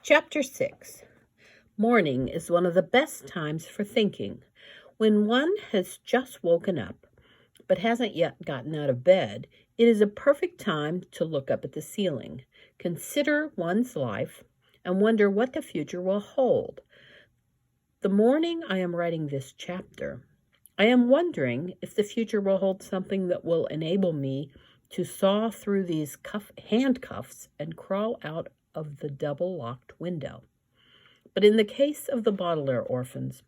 Chapter 6. Morning is one of the best times for thinking. When one has just woken up, but hasn't yet gotten out of bed, it is a perfect time to look up at the ceiling, consider one's life, and wonder what the future will hold. The morning I am writing this chapter, I am wondering if the future will hold something that will enable me to saw through these handcuffs and crawl out of the double-locked window. But in the case of the Baudelaire orphans,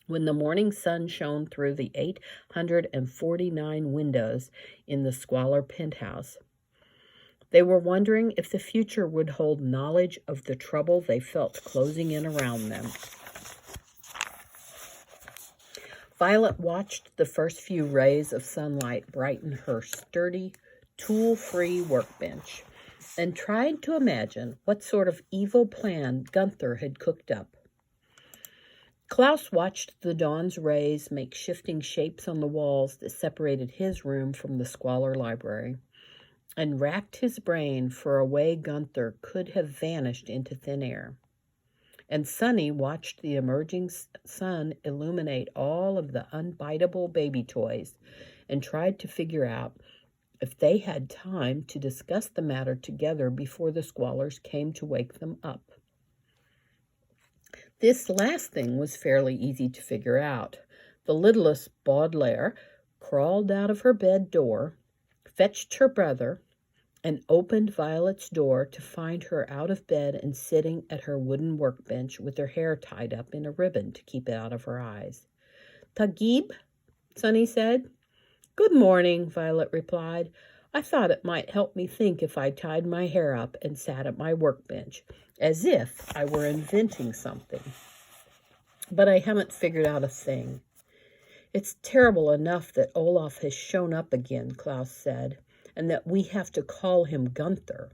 when the morning sun shone through the 849 windows in the squalor penthouse, they were wondering if the future would hold knowledge of the trouble they felt closing in around them. Violet watched the first few rays of sunlight brighten her sturdy, tool-free workbench and tried to imagine what sort of evil plan Gunther had cooked up. Klaus watched the dawn's rays make shifting shapes on the walls that separated his room from the squalor library, and racked his brain for a way Gunther could have vanished into thin air. And Sonny watched the emerging sun illuminate all of the unbiteable baby toys and tried to figure out if they had time to discuss the matter together before the squalors came to wake them up. This last thing was fairly easy to figure out. The littlest Baudelaire crawled out of her bed door, fetched her brother, and opened Violet's door to find her out of bed and sitting at her wooden workbench with her hair tied up in a ribbon to keep it out of her eyes. "Tagib," Sonny said. "Good morning," Violet replied. "I thought it might help me think if I tied my hair up and sat at my workbench, as if I were inventing something. But I haven't figured out a thing." "It's terrible enough that Olaf has shown up again," Klaus said, "and that we have to call him Gunther.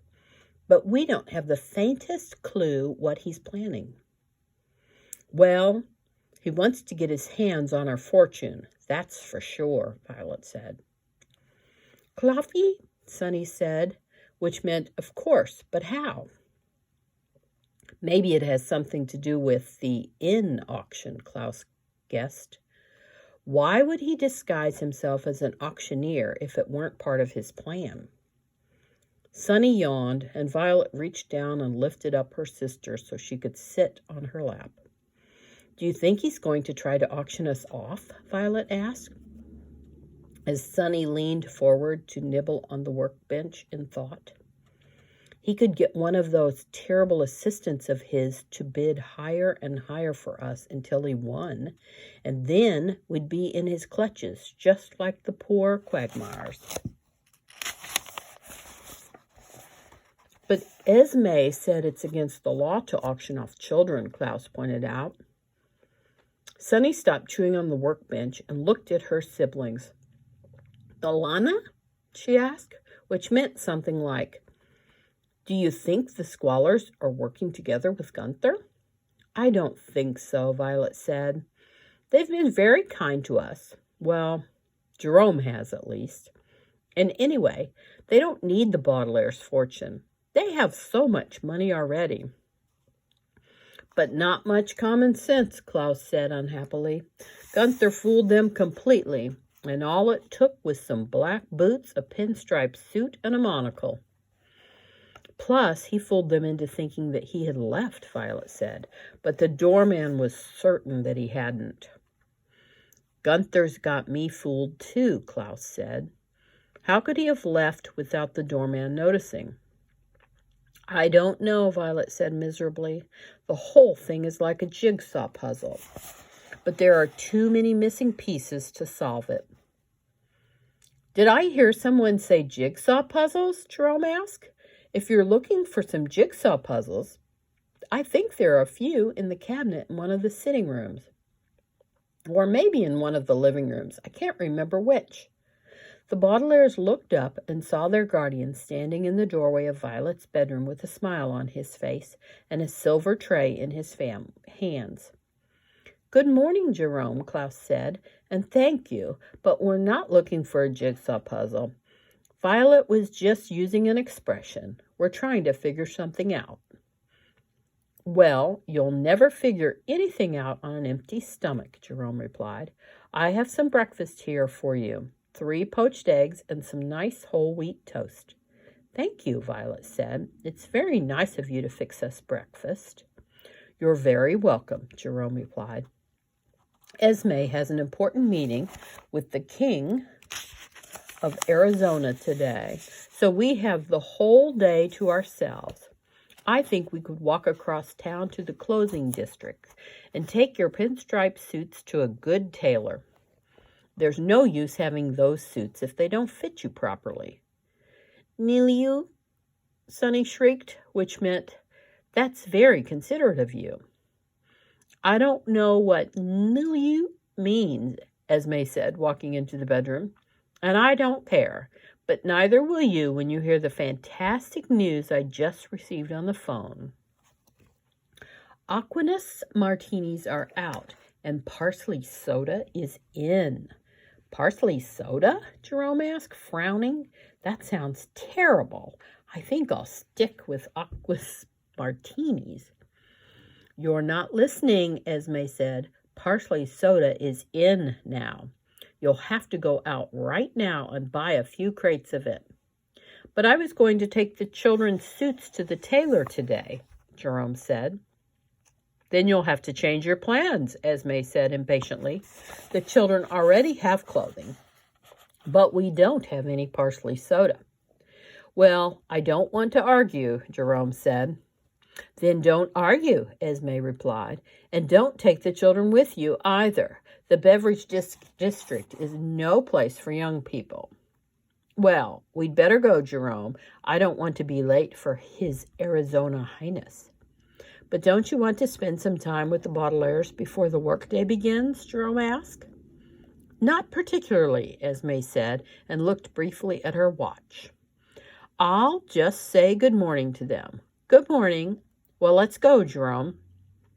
But we don't have the faintest clue what he's planning." "Well, he wants to get his hands on our fortune, that's for sure," Violet said. "Klaffi," Sonny said, which meant, "Of course, but how?" "Maybe it has something to do with the inn auction," Klaus guessed. "Why would he disguise himself as an auctioneer if it weren't part of his plan?" Sonny yawned, and Violet reached down and lifted up her sister so she could sit on her lap. "Do you think he's going to try to auction us off?" Violet asked, as Sonny leaned forward to nibble on the workbench in thought. "He could get one of those terrible assistants of his to bid higher and higher for us until he won, and then we'd be in his clutches, just like the poor quagmires." "But Esme said it's against the law to auction off children," Klaus pointed out. Sonny stopped chewing on the workbench and looked at her siblings. "Alana?" she asked, which meant something like, "Do you think the squalors are working together with Gunther?" "I don't think so," Violet said. "They've been very kind to us. Well, Jerome has, at least. And anyway, they don't need the Baudelaire's fortune. They have so much money already." "But not much common sense," Klaus said unhappily. "Gunther fooled them completely, and all it took was some black boots, a pinstripe suit, and a monocle." "Plus, he fooled them into thinking that he had left," Violet said, "but the doorman was certain that he hadn't." "Gunther's got me fooled too," Klaus said. "How could he have left without the doorman noticing?" "I don't know," Violet said miserably. "The whole thing is like a jigsaw puzzle, but there are too many missing pieces to solve it." "Did I hear someone say jigsaw puzzles?" Jerome asked. "If you're looking for some jigsaw puzzles, I think there are a few in the cabinet in one of the sitting rooms. Or maybe in one of the living rooms. I can't remember which." The Baudelaires looked up and saw their guardian standing in the doorway of Violet's bedroom with a smile on his face and a silver tray in his hands. "Good morning, Jerome," Klaus said, "and thank you, but we're not looking for a jigsaw puzzle. Violet was just using an expression. We're trying to figure something out." Well, you'll never figure anything out on an empty stomach, Jerome replied. I have some breakfast here for you. 3 poached eggs and some nice whole wheat toast. Thank you, Violet said. It's very nice of you to fix us breakfast. You're very welcome, Jerome replied. Esme has an important meeting with the king of Arizona today, so we have the whole day to ourselves. I think we could walk across town to the clothing district and take your pinstripe suits to a good tailor. There's no use having those suits if they don't fit you properly. Niliu, Sonny shrieked, which meant, that's very considerate of you. I don't know what Niliu means, Esme said, walking into the bedroom, and I don't care. But neither will you when you hear the fantastic news I just received on the phone. Aquinas martinis are out, and parsley soda is in. Parsley soda? Jerome asked, frowning. That sounds terrible. I think I'll stick with Aquinas martinis. You're not listening, Esme said. Parsley soda is in now. You'll have to go out right now and buy a few crates of it. But I was going to take the children's suits to the tailor today, Jerome said. Then you'll have to change your plans, Esme said impatiently. The children already have clothing, but we don't have any parsley soda. Well, I don't want to argue, Jerome said. Then don't argue, Esme replied, and don't take the children with you either. The beverage district is no place for young people. Well, we'd better go, Jerome. I don't want to be late for His Arizona Highness. But don't you want to spend some time with the Baudelaires before the workday begins? Jerome asked. Not particularly, Esme said, and looked briefly at her watch. I'll just say good morning to them. Good morning. Well, let's go, Jerome.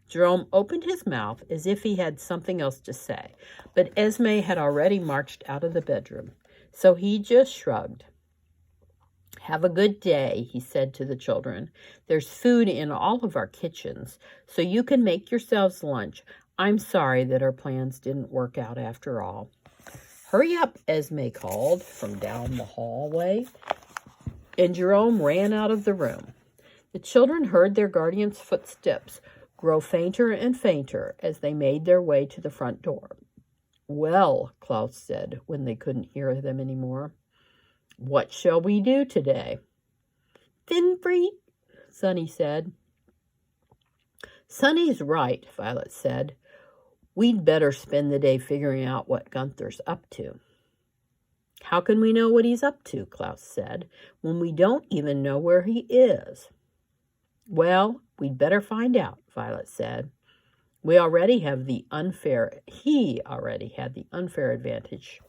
Jerome opened his mouth as if he had something else to say, but Esme had already marched out of the bedroom, so he just shrugged. Have a good day, he said to the children. There's food in all of our kitchens, so you can make yourselves lunch. I'm sorry that our plans didn't work out after all. Hurry up, Esme called from down the hallway, and Jerome ran out of the room. The children heard their guardian's footsteps grow fainter and fainter as they made their way to the front door. Well, Klaus said when they couldn't hear them anymore, what shall we do today? Winfried, Sonny said. Sonny's right, Violet said. We'd better spend the day figuring out what Gunther's up to. How can we know what he's up to, Klaus said, when we don't even know where he is? Well, we'd better find out, Violet said. He already had the unfair advantage